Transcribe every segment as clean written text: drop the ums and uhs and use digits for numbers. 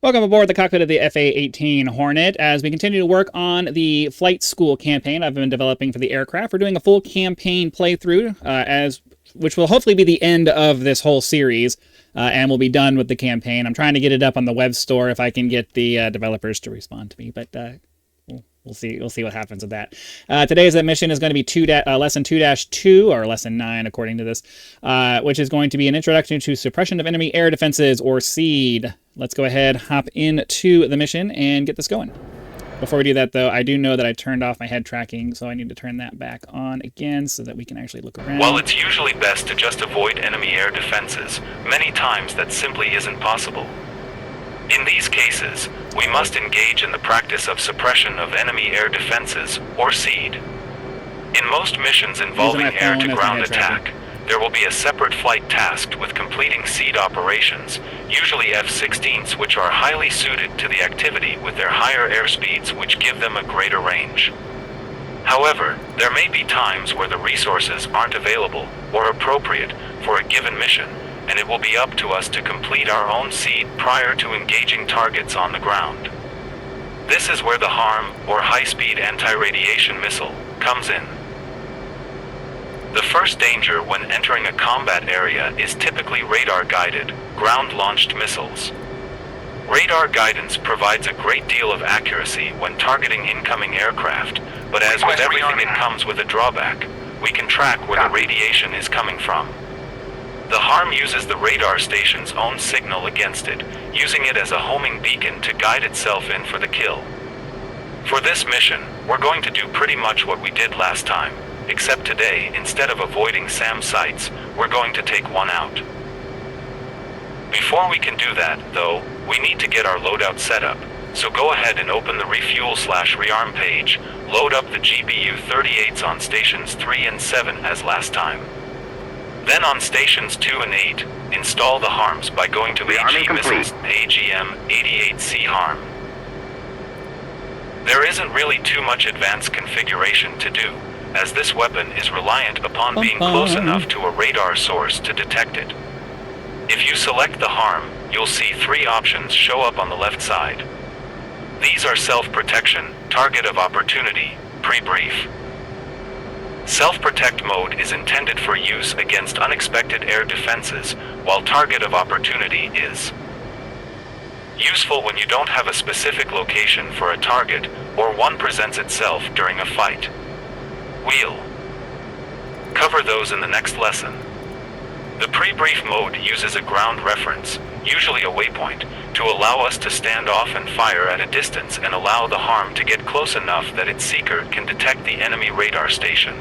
Welcome aboard the cockpit of the A-18 Hornet as we continue to work on the flight school campaign I've been developing for the aircraft. We're doing a full campaign playthrough, which will hopefully be the end of this whole series, and we'll be done with the campaign. I'm trying to get it up on the web store if I can get the developers to respond to me, but we'll see. We'll see what happens with that. Today's mission is going to be lesson 2-2, or lesson 9 according to this, which is going to be an introduction to suppression of enemy air defenses, or SEAD. Let's go ahead, hop into the mission, and get this going. Before we do that, though, I do know that I turned off my head tracking, so I need to turn that back on again so that we can actually look around. While it's usually best to just avoid enemy air defenses, many times that simply isn't possible. In these cases, we must engage in the practice of suppression of enemy air defenses, or SEAD. In most missions involving air-to-ground attack, there will be a separate flight tasked with completing SEAD operations, usually F-16s, which are highly suited to the activity with their higher airspeeds which give them a greater range. However, there may be times where the resources aren't available or appropriate for a given mission, and it will be up to us to complete our own SEAD prior to engaging targets on the ground. This is where the HARM, or High-Speed Anti-Radiation Missile, comes in. The first danger when entering a combat area is typically radar-guided, ground-launched missiles. Radar guidance provides a great deal of accuracy when targeting incoming aircraft, but as with everything, it comes with a drawback. We can track where the radiation is coming from. The HARM uses the radar station's own signal against it, using it as a homing beacon to guide itself in for the kill. For this mission, we're going to do pretty much what we did last time, except today, instead of avoiding SAM sites, we're going to take one out. Before we can do that, though, we need to get our loadout set up, so go ahead and open the refuel/rearm page, load up the GBU-38s on stations 3 and 7 as last time. Then on stations 2 and 8, install the HARMs by going to AG Missiles, AGM-88C HARM. There isn't really too much advanced configuration to do, as this weapon is reliant upon being close enough to a radar source to detect it. If you select the HARM, you'll see 3 options show up on the left side. These are self-protection, target of opportunity, pre-brief. Self-protect mode is intended for use against unexpected air defenses, while target of opportunity is useful when you don't have a specific location for a target, or one presents itself during a fight. We'll cover those in the next lesson. The pre-brief mode uses a ground reference, usually a waypoint, to allow us to stand off and fire at a distance and allow the HARM to get close enough that its seeker can detect the enemy radar station.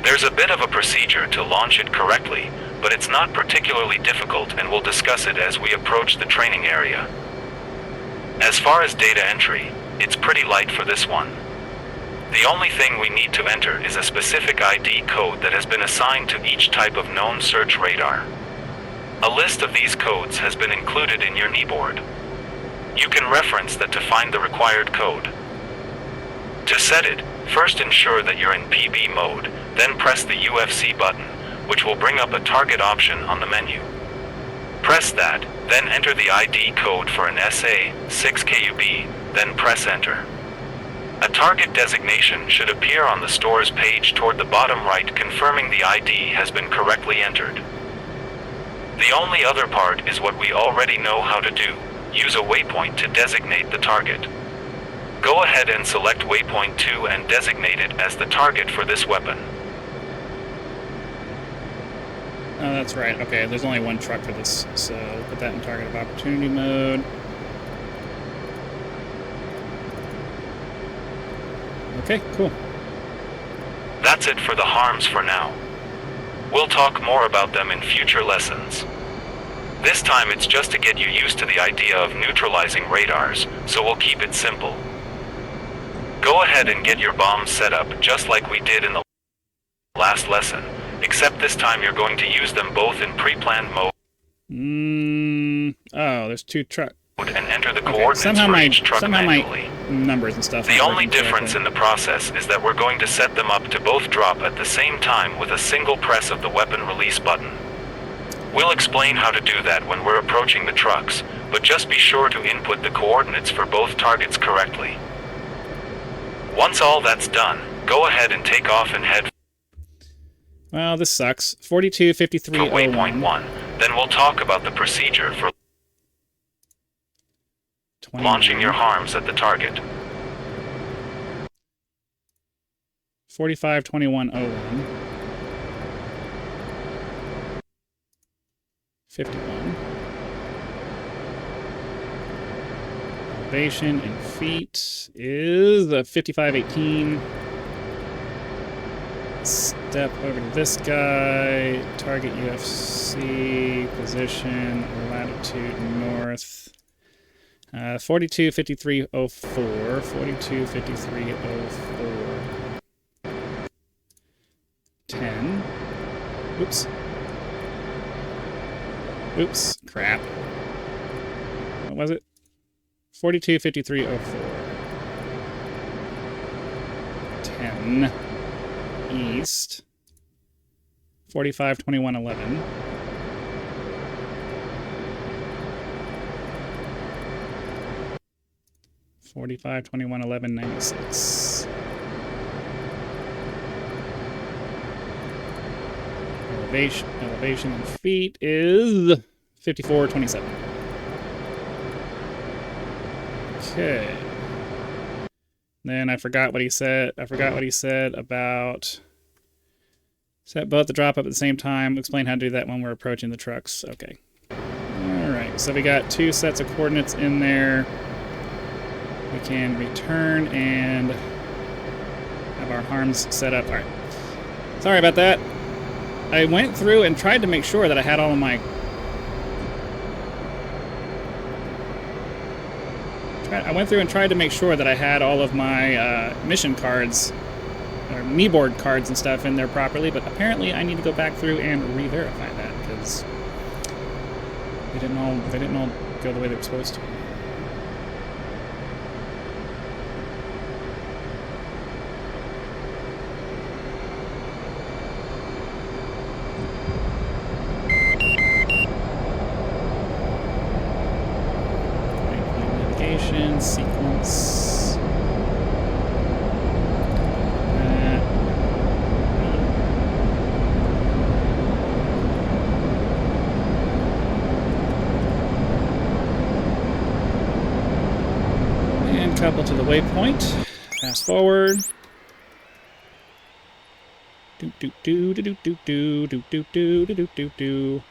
There's a bit of a procedure to launch it correctly, but it's not particularly difficult, and we'll discuss it as we approach the training area. As far as data entry, it's pretty light for this one. The only thing we need to enter is a specific ID code that has been assigned to each type of known search radar. A list of these codes has been included in your kneeboard. You can reference that to find the required code. To set it, first ensure that you're in PB mode, then press the UFC button, which will bring up a target option on the menu. Press that, then enter the ID code for an SA-6KUB, then press enter. A target designation should appear on the store's page toward the bottom right, confirming the ID has been correctly entered. The only other part is what we already know how to do: use a waypoint to designate the target. Go ahead and select waypoint 2 and designate it as the target for this weapon. Oh, that's right. Okay, there's only one truck for this, so put that in target of opportunity mode. Okay, cool. That's it for the HARMs for now. We'll talk more about them in future lessons. This time it's just to get you used to the idea of neutralizing radars, so we'll keep it simple. Go ahead and get your bombs set up just like we did in the last lesson, except this time you're going to use them both in pre-planned mode. Oh, there's 2 trucks. And enter the coordinates for each truck manually. My numbers and stuff. The only difference in the process is that we're going to set them up to both drop at the same time with a single press of the weapon release button. We'll explain how to do that when we're approaching the trucks, but just be sure to input the coordinates for both targets correctly. Once all that's done, go ahead and take off and head Well, this sucks. 4253 to waypoint 1. Then we'll talk about the procedure for launching your harms at the target. 452101. 51. Elevation in feet is 5518. Step over to this guy. Target UFC. Position. Latitude north. 425304. 425304. 10. Oops. Oops. Crap. What was it? 425304. 10. East. 452111. 45211196. Elevation in feet is 5427. Okay. Then I forgot what he said. I forgot what he said about set both the drop up at the same time. Explain how to do that when we're approaching the trucks. Okay. Alright, so we got 2 sets of coordinates in there. We can return and have our harms set up. Alright. Sorry about that. I went through and tried to make sure that I had all of my... I went through and tried to make sure that I had all of my mission cards, or me-board cards and stuff in there properly, but apparently I need to go back through and re-verify that, because they didn't all go the way they were supposed to. Sequence. And couple to the waypoint. Fast forward. Do do do do do do do do do do do do do.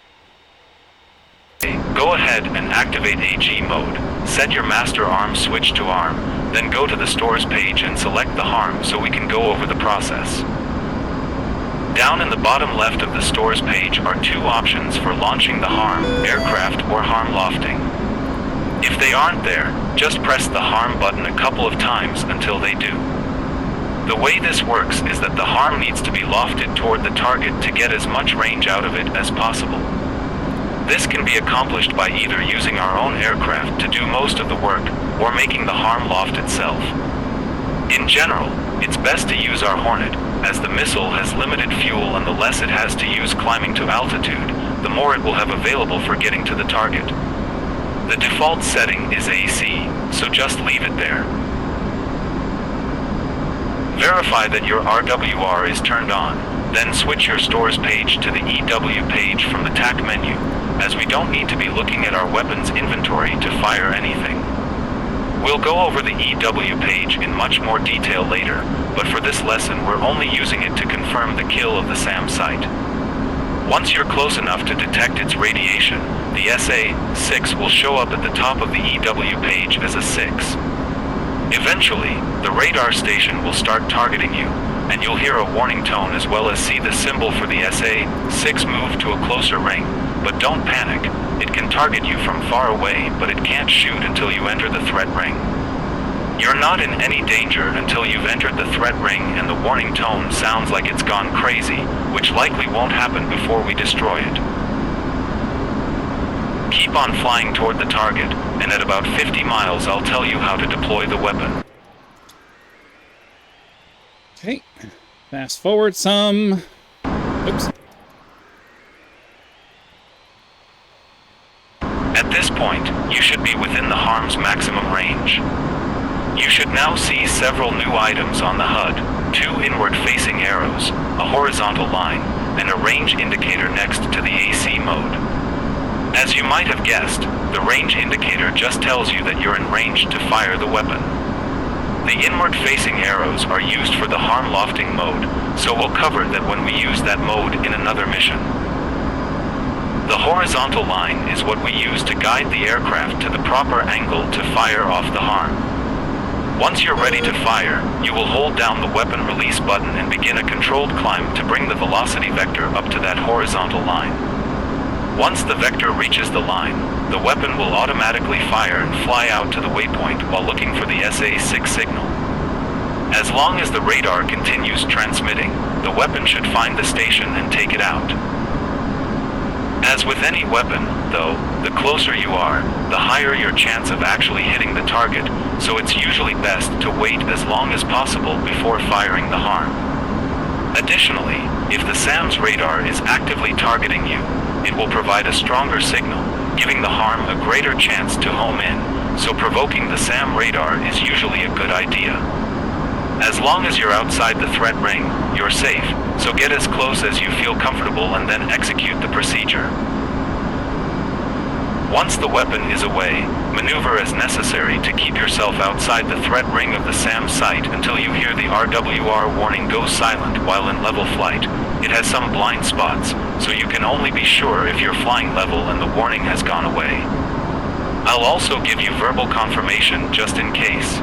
Go ahead and activate AG mode. Set your master arm switch to arm, then go to the stores page and select the harm so we can go over the process. Down in the bottom left of the stores page are 2 options for launching the harm, aircraft or harm lofting. If they aren't there, just press the harm button a couple of times until they do. The way this works is that the harm needs to be lofted toward the target to get as much range out of it as possible. This can be accomplished by either using our own aircraft to do most of the work, or making the harm loft itself. In general, it's best to use our Hornet, as the missile has limited fuel and the less it has to use climbing to altitude, the more it will have available for getting to the target. The default setting is AC, so just leave it there. Verify that your RWR is turned on, then switch your stores page to the EW page from the TAC menu, as we don't need to be looking at our weapons inventory to fire anything. We'll go over the EW page in much more detail later, but for this lesson we're only using it to confirm the kill of the SAM site. Once you're close enough to detect its radiation, the SA-6 will show up at the top of the EW page as a 6. Eventually, the radar station will start targeting you, and you'll hear a warning tone as well as see the symbol for the SA-6 move to a closer ring. But don't panic. It can target you from far away, but it can't shoot until you enter the threat ring. You're not in any danger until you've entered the threat ring and the warning tone sounds like it's gone crazy, which likely won't happen before we destroy it. Keep on flying toward the target, and at about 50 miles I'll tell you how to deploy the weapon. Okay, fast forward some. Oops. At this point, you should should be within the harm's maximum range. You should now see several new items on the HUD, 2 inward-facing arrows, a horizontal line, and a range indicator next to the AC mode. As you might have guessed, the range indicator just tells you that you're in range to fire the weapon. The inward-facing arrows are used for the harm lofting mode, so we'll cover that when we use that mode in another mission. The horizontal line is what we use to guide the aircraft to the proper angle to fire off the harm. Once you're ready to fire, you will hold down the weapon release button and begin a controlled climb to bring the velocity vector up to that horizontal line. Once the vector reaches the line, the weapon will automatically fire and fly out to the waypoint while looking for the SA-6 signal. As long as the radar continues transmitting, the weapon should find the station and take it out. As with any weapon, though, the closer you are, the higher your chance of actually hitting the target, so it's usually best to wait as long as possible before firing the harm. Additionally, if the SAM's radar is actively targeting you, it will provide a stronger signal, giving the harm a greater chance to home in, so provoking the SAM radar is usually a good idea. As long as you're outside the threat ring, you're safe, so get as close as you feel comfortable and then execute the procedure. Once the weapon is away, maneuver as necessary to keep yourself outside the threat ring of the SAM site until you hear the RWR warning go silent while in level flight. It has some blind spots, so you can only be sure if you're flying level and the warning has gone away. I'll also give you verbal confirmation just in case.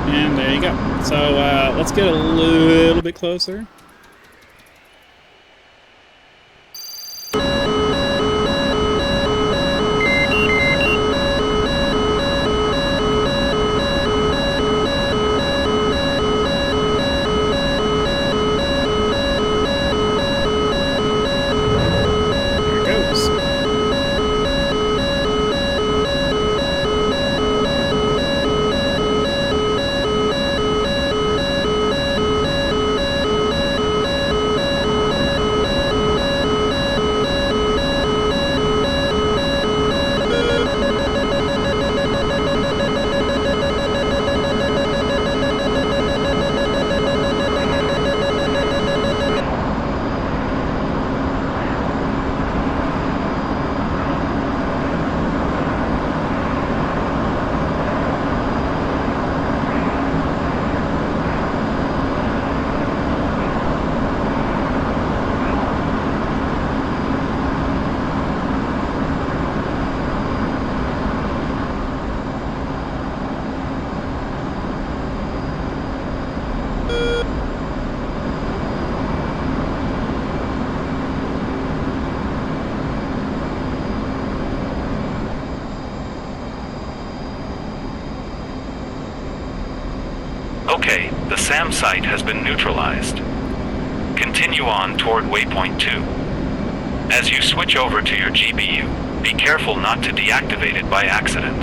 And there you go. So let's get a little bit closer. Okay, the SAM site has been neutralized. Continue on toward waypoint 2. As you switch over to your GBU, be careful not to deactivate it by accident.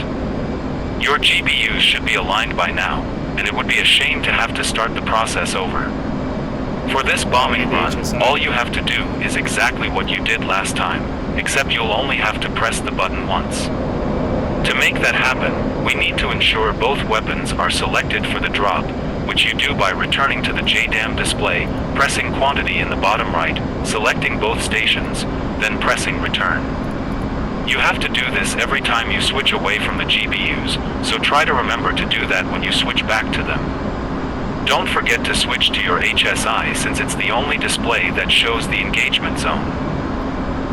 Your GBUs should be aligned by now, and it would be a shame to have to start the process over. For this bombing run, all you have to do is exactly what you did last time, except you'll only have to press the button once. To make that happen, we need to ensure both weapons are selected for the drop, which you do by returning to the JDAM display, pressing quantity in the bottom right, selecting both stations, then pressing return. You have to do this every time you switch away from the GBUs, so try to remember to do that when you switch back to them. Don't forget to switch to your HSI since it's the only display that shows the engagement zone.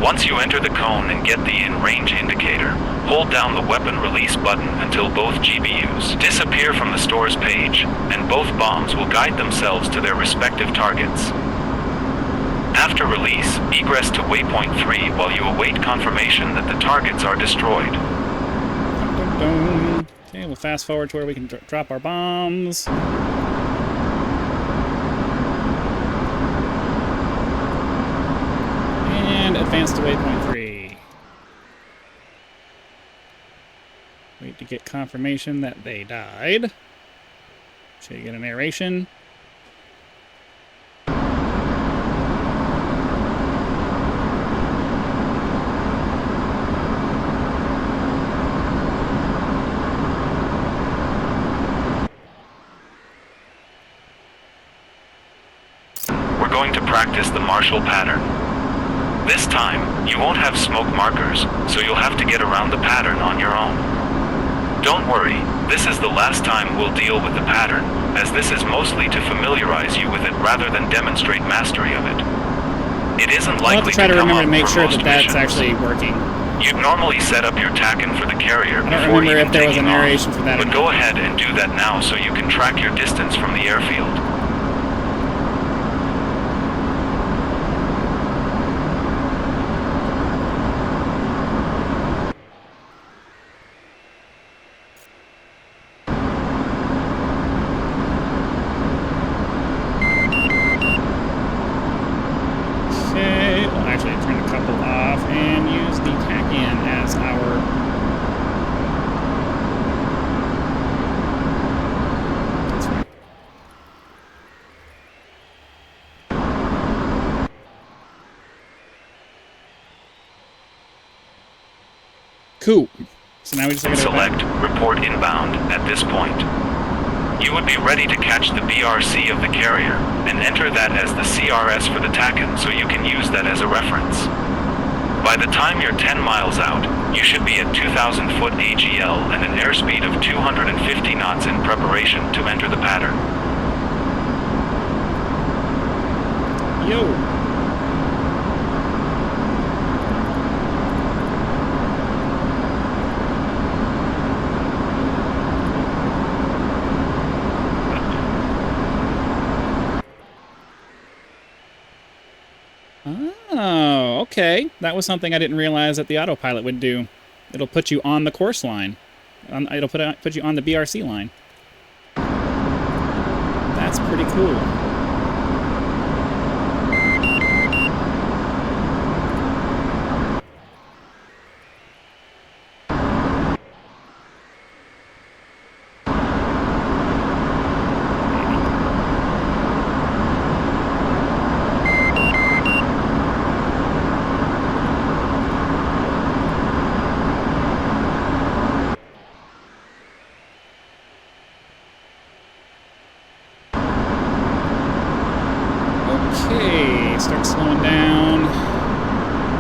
Once you enter the cone and get the in-range indicator, hold down the weapon release button until both GBUs disappear from the store's page, and both bombs will guide themselves to their respective targets. After release, egress to waypoint 3 while you await confirmation that the targets are destroyed. Okay, we'll fast forward to where we can drop our bombs. And advance to waypoint 3. Wait to get confirmation that they died. So you get a narration. practice the martial pattern. This time, you won't have smoke markers, so you'll have to get around the pattern on your own. Don't worry, this is the last time we'll deal with the pattern, as this is mostly to familiarize you with it rather than demonstrate mastery of it. It isn't I'll have likely to try to come remember up to make for sure most that that's missions. actually working. You'd normally set up your TACAN for the carrier I don't before remember even if there was a taking off, narration for that or but not. go ahead and do that now so you can track your distance from the airfield. Okay, well actually turn a couple off and use the tack-in as our... That's right. Cool. So now we just gotta go back. Select Report Inbound at this point. You would be ready to catch the BRC of the carrier, and enter that as the CRS for the TACAN so you can use that as a reference. By the time you're 10 miles out, you should be at 2,000 foot AGL and an airspeed of 250 knots in preparation to enter the pattern. Yo! Oh, okay. That was something I didn't realize that the autopilot would do. It'll put you on the course line. It'll put you on the BRC line. That's pretty cool. Okay, start slowing down.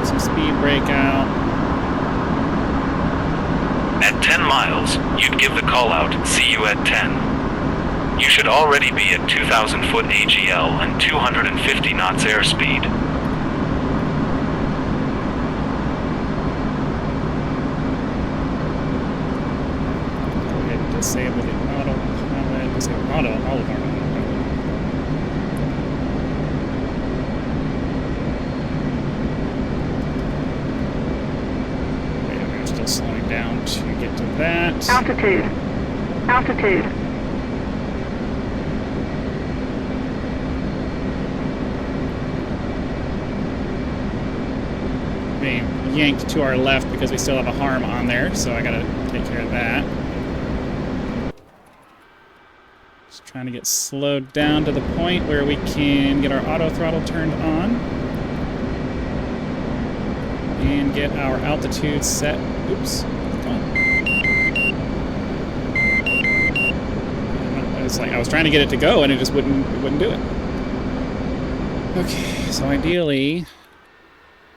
Some speed breakout. At 10 miles, you'd give the call out, see you at 10. You should already be at 2,000 foot AGL and 250 knots airspeed. Go ahead and disable the autopilot. Disable all of our autopilot. Okay, we're still slowing down to get to that. Altitude. Altitude. Being yanked to our left because we still have a harm on there, so I gotta take care of that. Just trying to get slowed down to the point where we can get our auto throttle turned on and get our altitude set. Oops. Come on. It's like I was trying to get it to go and it just wouldn't do it. Okay, so ideally,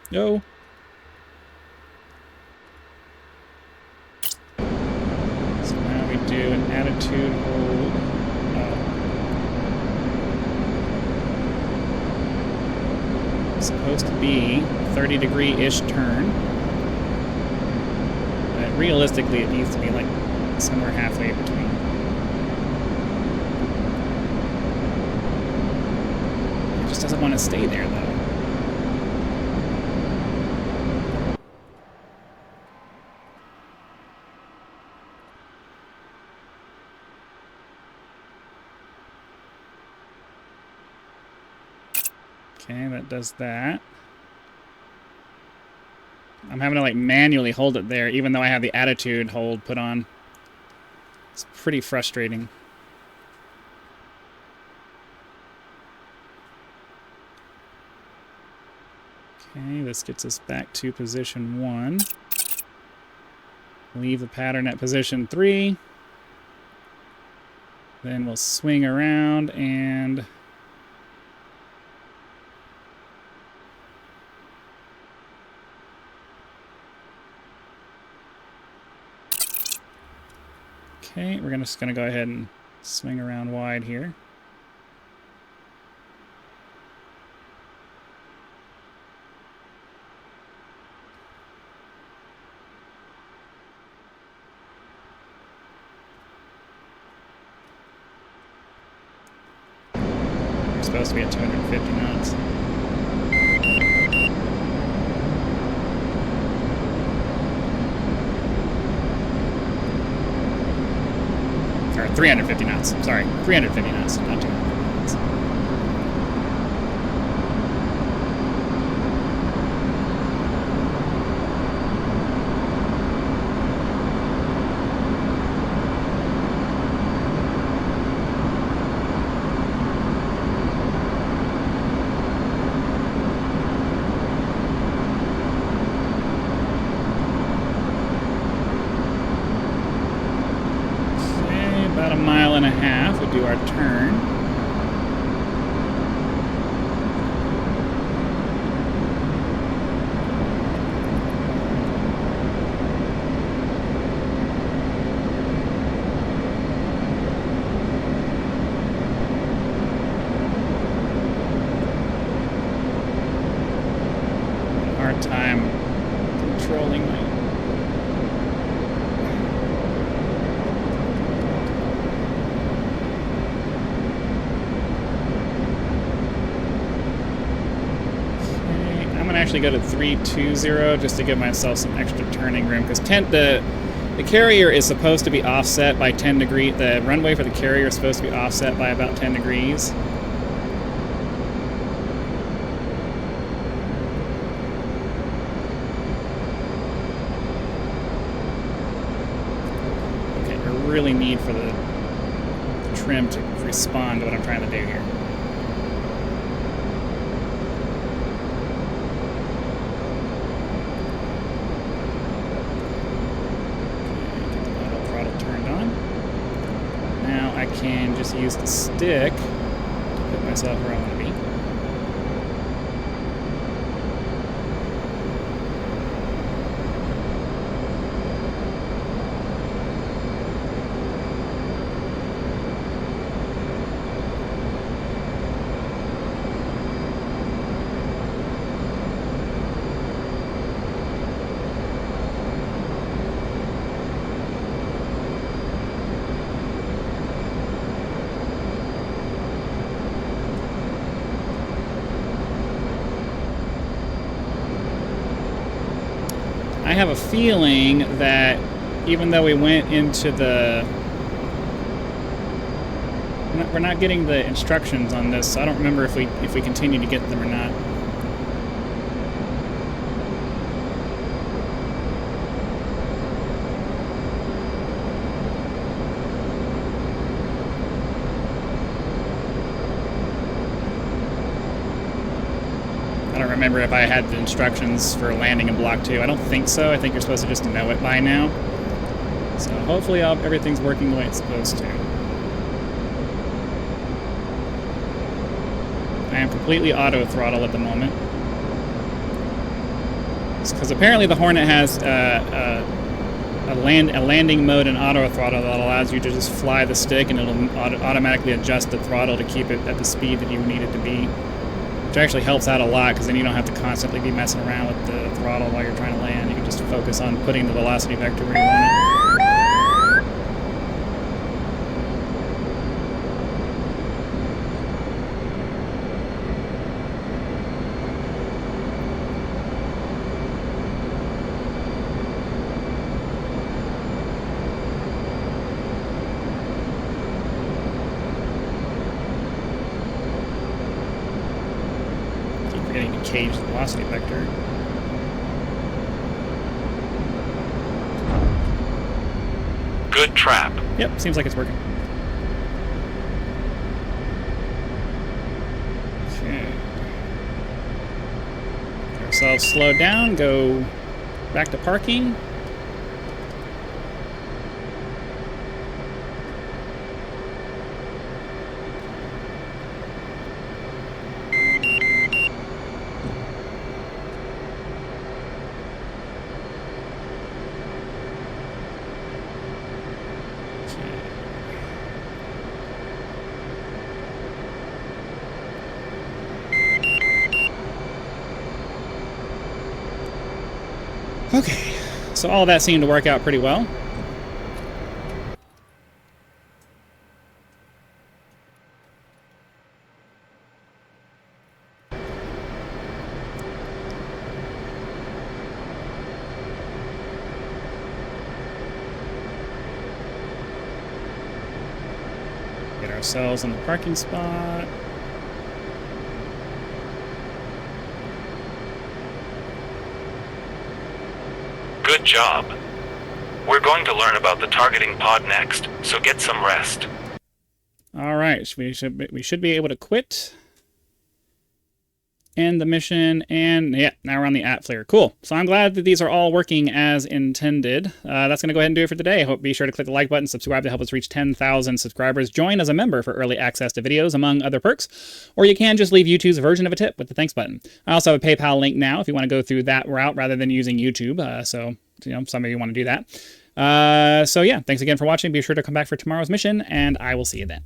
go. So now we do an attitude hold. It's supposed to be a 30-degree-ish turn. But realistically, it needs to be like somewhere halfway between. It just doesn't want to stay there, though. Okay, that does that. I'm having to like manually hold it there, even though I have the attitude hold put on. It's pretty frustrating. Okay, this gets us back to position 1. Leave the pattern at position 3. Then we'll swing around and Okay, we're just gonna go ahead and swing around wide here. We're supposed to be at 250 knots. Or 350 knots. Sorry, 350 knots, not 250 knots. About a mile and a half, we do our turn. Hard time controlling my actually go to 320 just to give myself some extra turning room, because the carrier is supposed to be offset by 10 degrees. The runway for the carrier is supposed to be offset by about 10 degrees. Okay, I really need for the trim to respond to what I'm trying to do here. I can just use the stick to put myself where I want to be. I have a feeling that even though we went into the... We're not getting the instructions on this, so I don't remember if we continue to get them or not. I don't remember if I had the instructions for landing in Block 2. I don't think so. I think you're supposed to just know it by now. So hopefully everything's working the way it's supposed to. I am completely auto throttle at the moment. Because apparently the Hornet has a landing mode in auto throttle that allows you to just fly the stick and it'll automatically adjust the throttle to keep it at the speed that you need it to be. Which actually helps out a lot, because then you don't have to constantly be messing around with the throttle while you're trying to land. You can just focus on putting the velocity vector where you want it. Cage the velocity vector. Good trap. Yep, seems like it's working. Okay. Get ourselves slowed down, go back to parking. Okay, so all that seemed to work out pretty well. Get ourselves in the parking spot. Good job. We're going to learn about the targeting pod next, so get some rest. All right, we should be able to quit. End the mission, and yeah, now we're on the at-flare. Cool. So I'm glad that these are all working as intended. That's going to go ahead and do it for today. Hope be sure to click the like button, subscribe to help us reach 10,000 subscribers. Join as a member for early access to videos, among other perks. Or you can just leave YouTube's version of a tip with the thanks button. I also have a PayPal link now if you want to go through that route rather than using YouTube. So, you know, some of you want to do that. So yeah, thanks again for watching. Be sure to come back for tomorrow's mission, and I will see you then.